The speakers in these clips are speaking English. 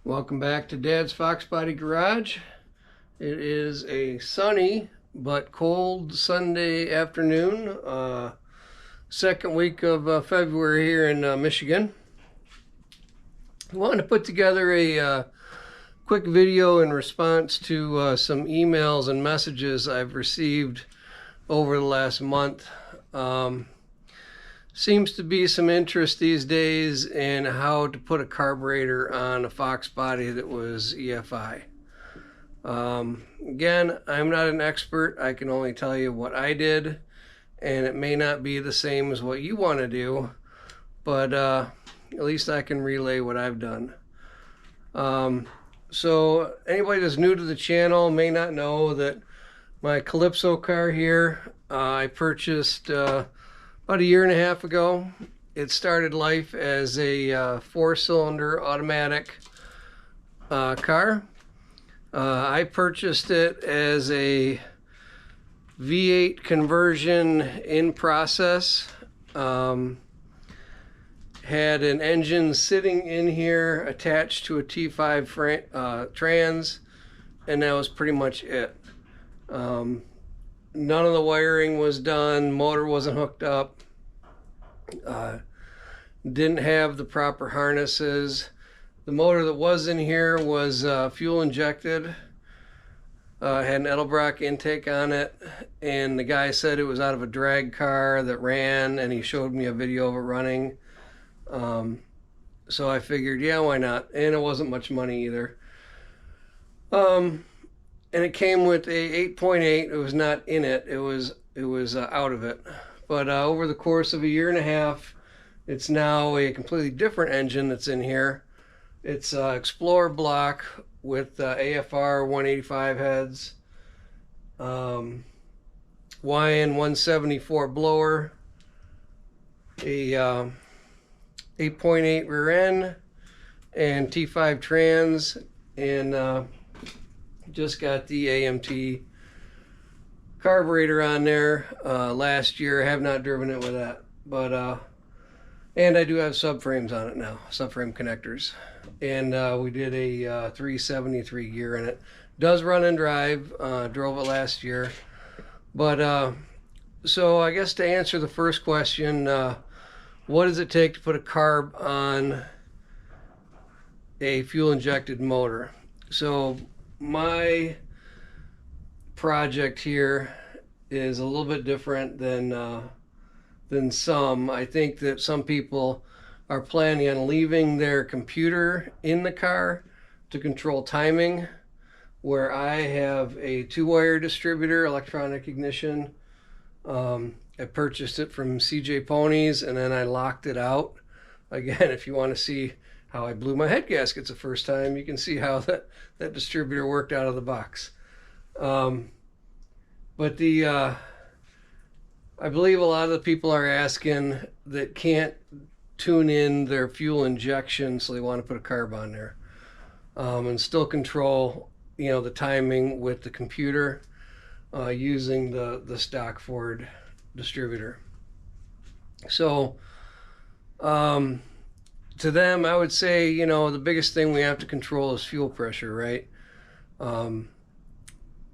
Welcome back to Dad's Foxbody Garage. It is a sunny but cold Sunday afternoon, second week of February here in Michigan. I wanted to put together a quick video in response to some emails and messages I've received over the last month. Seems to be some interest these days in how to put a carburetor on a Foxbody that was EFI. Again, I'm not an expert. I can only tell you what I did, and it may not be the same as what you want to do, but at least I can relay what I've done. So anybody that's new to the channel may not know that my Calypso car here, I purchased about a year and a half ago. It started life as a four-cylinder automatic car. I purchased it as a V8 conversion in process. Had an engine sitting in here attached to a T5 trans, and that was pretty much it. None of the wiring was done, motor wasn't hooked up, didn't have the proper harnesses. The motor that was in here was fuel injected, had an Edelbrock intake on it, and the guy said it was out of a drag car that ran, and he showed me a video of it running. So I figured, yeah, why not? And it wasn't much money either. And it came with a 8.8. It was not in it. It was out of it. But over the course of a year and a half, it's now a completely different engine that's in here. It's Explorer block with AFR 185 heads, YN 174 blower, a 8.8 rear end, and T5 trans, and just got the AMT carburetor on there last year. I have not driven it with that, but and I do have subframes on it now, subframe connectors, and we did a 373 gear in it. Does run and drive. Drove it last year, but so I guess to answer the first question, what does it take to put a carb on a fuel injected motor? So my project here is a little bit different than some. I think that some people are planning on leaving their computer in the car to control timing, where I have a two-wire distributor, electronic ignition. I purchased it from CJ Ponies, and then I locked it out. Again, if you want to see how I blew my head gaskets the first time, you can see how that distributor worked out of the box. But I believe a lot of the people are asking that can't tune in their fuel injection, so they want to put a carb on there and still control, the timing with the computer using the stock Ford distributor. So to them, I would say, the biggest thing we have to control is fuel pressure, right?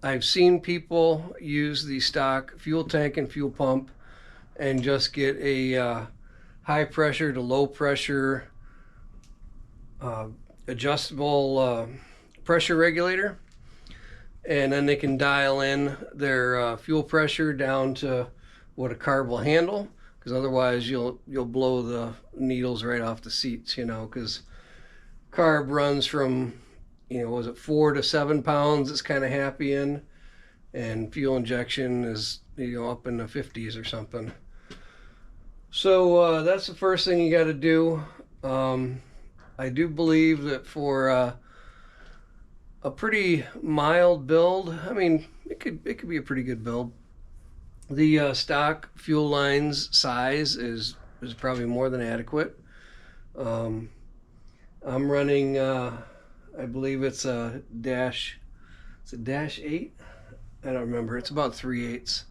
I've seen people use the stock fuel tank and fuel pump and just get a high pressure to low pressure adjustable pressure regulator, and then they can dial in their fuel pressure down to what a carb will handle, because otherwise you'll blow the needles right off the seats, because carb runs from, was it 4 to 7 pounds it's kind of happy in, and fuel injection is, up in the 50s or something. So that's the first thing you got to do. I do believe that for a pretty mild build, I mean, it could be a pretty good build. The stock fuel lines size is probably more than adequate. I'm running, I believe it's a dash 8. I don't remember. It's about 3/8.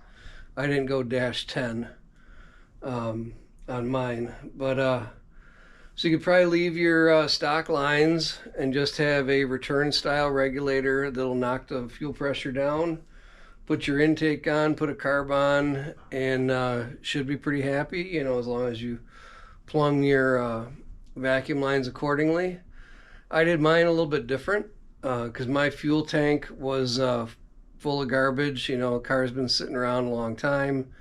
I didn't go dash 10 on mine, but So you could probably leave your stock lines and just have a return style regulator that'll knock the fuel pressure down. Put your intake on, put a carb on, and should be pretty happy, you know, as long as you plumb your vacuum lines accordingly. I did mine a little bit different because my fuel tank was full of garbage. You know, the car's been sitting around a long time.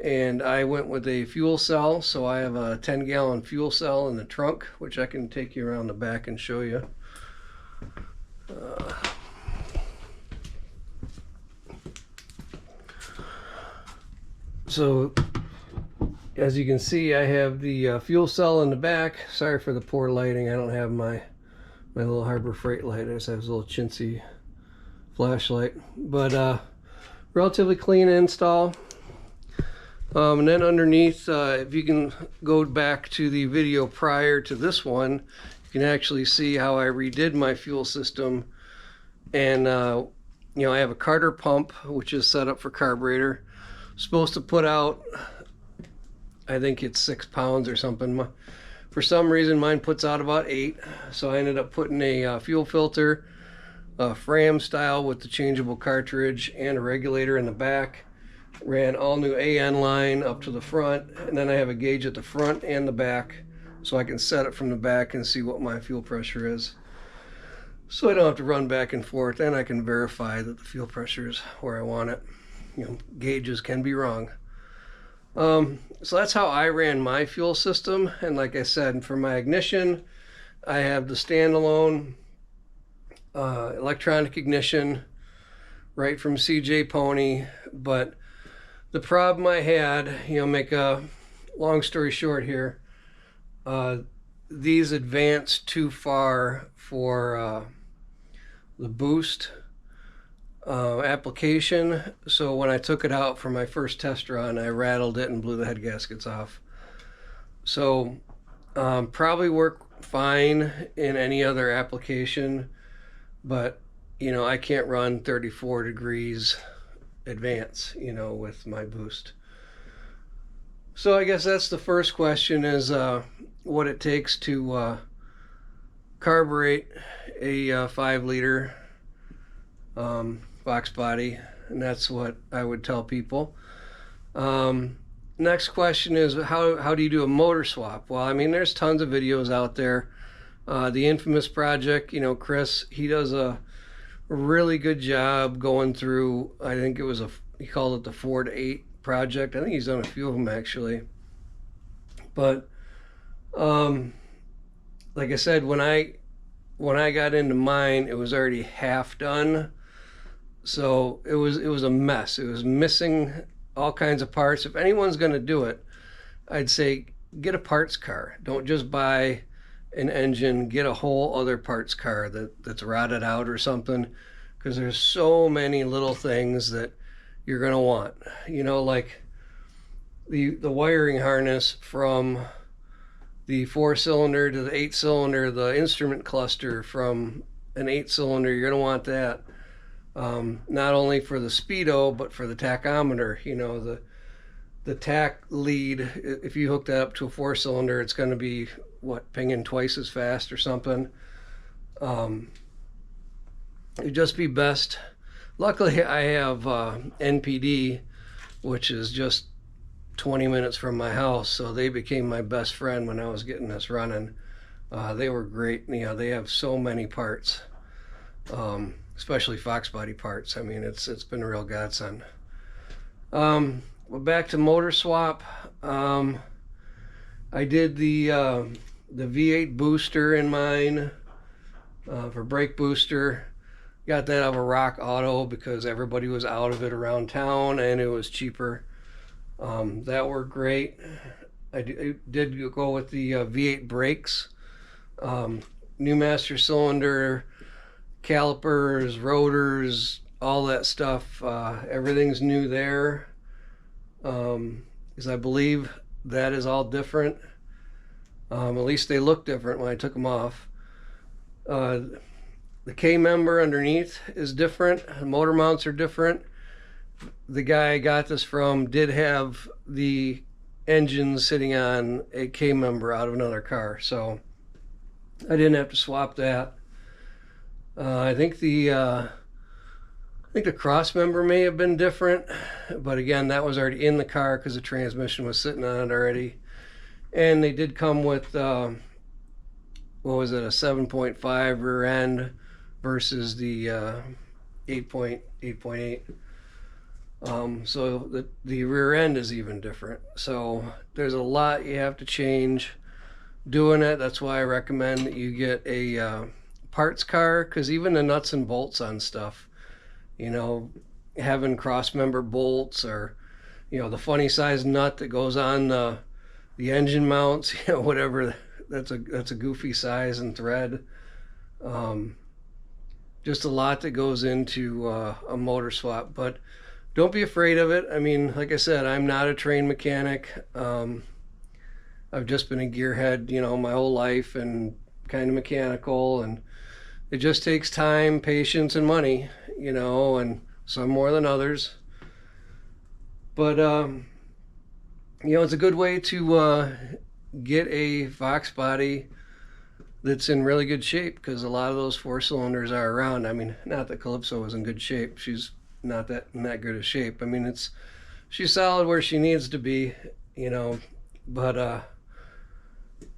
And I went with a fuel cell, so I have a 10-gallon fuel cell in the trunk, which I can take you around the back and show you. So as you can see, I have the fuel cell in the back. Sorry for the poor lighting. I don't have my little Harbor Freight light. I just have this little chintzy flashlight, but relatively clean install. And then underneath, if you can go back to the video prior to this one, you can actually see how I redid my fuel system. And you know, I have a Carter pump, which is set up for carburetor. Supposed to put out, I think it's 6 pounds or something. For some reason, mine puts out about 8. So I ended up putting a fuel filter, Fram style with the changeable cartridge and a regulator in the back. Ran all new AN line up to the front, and then I have a gauge at the front and the back, so I can set it from the back and see what my fuel pressure is. So I don't have to run back and forth, and I can verify that the fuel pressure is where I want it. You know, gauges can be wrong. So that's how I ran my fuel system. And like I said, for my ignition, I have the standalone electronic ignition right from CJ Pony. But the problem I had, you know, make a long story short here, these advanced too far for the boost application. So when I took it out for my first test run, I rattled it and blew the head gaskets off. So probably work fine in any other application, but you know, I can't run 34 degrees advance, you know, with my boost. So I guess that's the first question, is what it takes to carburate a 5-liter Foxbody, and that's what I would tell people. Next question is how do you do a motor swap? Well, I mean, there's tons of videos out there. The Infamous Project, you know, Chris, he does a really good job going through, I think it was he called it the 4 to 8 project. I think he's done a few of them actually. But like I said, when I got into mine, it was already half done. So it was a mess. It was missing all kinds of parts. If anyone's going to do it, I'd say get a parts car. Don't just buy an engine, get a whole other parts car that's rotted out or something, because there's so many little things that you're going to want. You know, like the wiring harness from the 4-cylinder to the 8-cylinder, the instrument cluster from an 8-cylinder, you're going to want that. Not only for the speedo, but for the tachometer. You know, the tach lead, if you hook that up to a 4-cylinder, it's going to be, what, pinging twice as fast or something. It'd just be best. Luckily, I have NPD, which is just 20 minutes from my house, so they became my best friend when I was getting this running. They were great. You know, they have so many parts, especially Foxbody parts. I mean, it's been a real godsend. Well, back to motor swap. I did the V8 booster in mine for brake booster. Got that out of a Rock Auto because everybody was out of it around town and it was cheaper. That worked great. I did go with the V8 brakes, new master cylinder, calipers, rotors, all that stuff. Everything's new there, because I believe that is all different. At least they look different when I took them off. The K-member underneath is different. The motor mounts are different. The guy I got this from did have the engine sitting on a K member out of another car, so I didn't have to swap that. I think the cross member may have been different, but again, that was already in the car because the transmission was sitting on it already. And they did come with what was it, a 7.5 rear end versus the 8.8. So the rear end is even different. So there's a lot you have to change doing it. That's why I recommend that you get a parts car, because even the nuts and bolts on stuff, you know, having cross member bolts, or, you know, the funny size nut that goes on the engine mounts, you know, whatever, that's a goofy size and thread. Just a lot that goes into a motor swap, but don't be afraid of it. I mean, like I said, I'm not a trained mechanic. I've just been a gearhead, you know, my whole life, and kind of mechanical, and it just takes time, patience, and money, you know, and some more than others. But you know, it's a good way to get a Foxbody that's in really good shape, because a lot of those 4-cylinders are around. I mean, not that Calypso was in good shape. She's not in that good of shape. I mean, she's solid where she needs to be, you know, but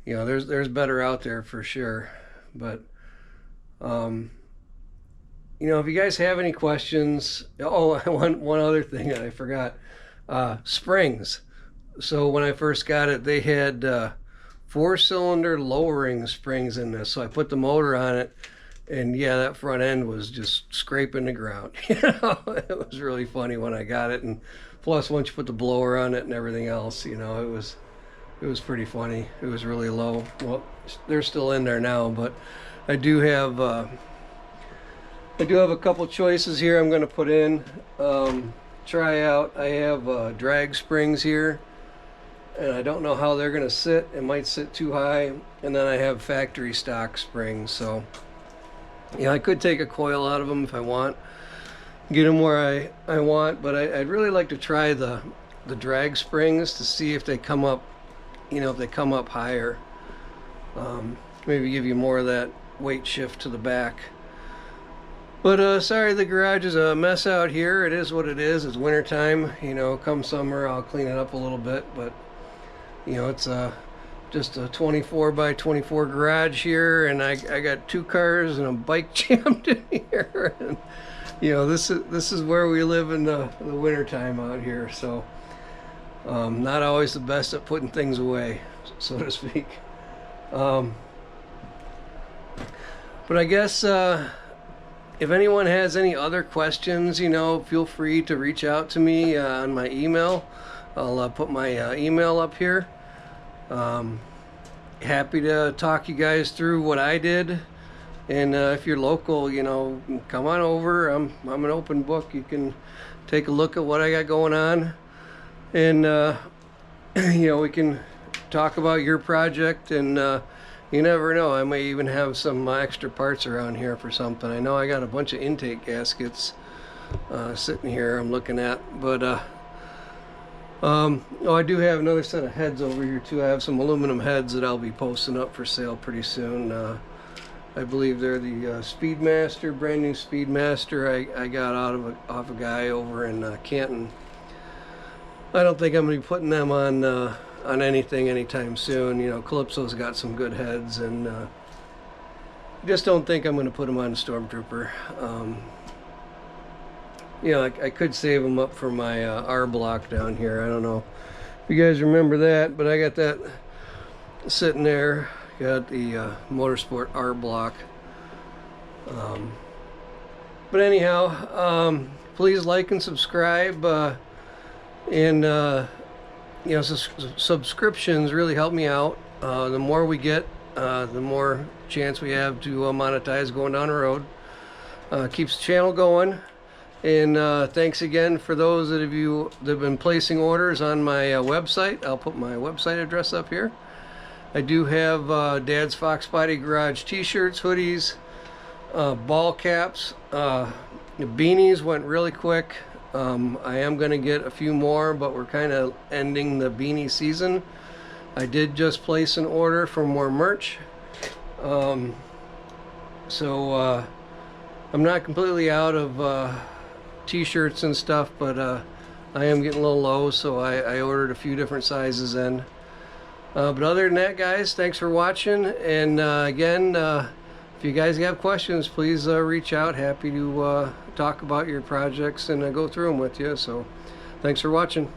you know, there's better out there for sure. But you know, if you guys have any questions, one other thing that I forgot, springs. So when I first got it, they had 4-cylinder lowering springs in this. So I put the motor on it, and yeah, that front end was just scraping the ground. You know, it was really funny when I got it. And plus, once you put the blower on it and everything else, you know, it was pretty funny. It was really low. Well, they're still in there now, but I do have a couple choices here I'm going to put in. Try out. I have drag springs here, and I don't know how they're going to sit. It might sit too high. And then I have factory stock springs. So yeah, I could take a coil out of them if I want, get them where I want, but I'd really like to try the drag springs to see if they come up, you know, if they come up higher. Maybe give you more of that weight shift to the back. But sorry, the garage is a mess out here. It is what it is. It's winter time. You know, come summer I'll clean it up a little bit, but you know, it's just a 24 by 24 garage here, and I got 2 cars and a bike jammed in here. And you know, this is where we live in the winter time out here. So not always the best at putting things away, so to speak. But I guess if anyone has any other questions, you know, feel free to reach out to me on my email. I'll put my email up here. Happy to talk you guys through what I did. And if you're local, you know, come on over. I'm an open book. You can take a look at what I got going on. And, you know, we can talk about your project, and you never know, I may even have some extra parts around here for something. I know I got a bunch of intake gaskets sitting here I'm looking at, but oh, I do have another set of heads over here too. I have some aluminum heads that I'll be posting up for sale pretty soon. I believe they're the Speedmaster, brand new Speedmaster I got off a guy over in Canton. I don't think I'm going to be putting them on anything anytime soon. You know, Calypso's got some good heads, and just don't think I'm going to put them on a Stormtrooper. You know, I could save them up for my R block down here. I don't know if you guys remember that, but I got that sitting there. Got the Motorsport R block. But anyhow, please like and subscribe, and you know, subscriptions really help me out. The more we get, the more chance we have to monetize going down the road. Keeps the channel going. And thanks again for those that have been placing orders on my website. I'll put my website address up here. I do have Dad's Foxbody Garage t-shirts, hoodies, ball caps. The beanies went really quick. I am going to get a few more, but we're kind of ending the beanie season. I did just place an order for more merch. So I'm not completely out of t-shirts and stuff, but I am getting a little low, so I ordered a few different sizes in. But other than that, guys, thanks for watching. And again, if you guys have questions, please reach out. Happy to talk about your projects and go through them with you. So thanks for watching.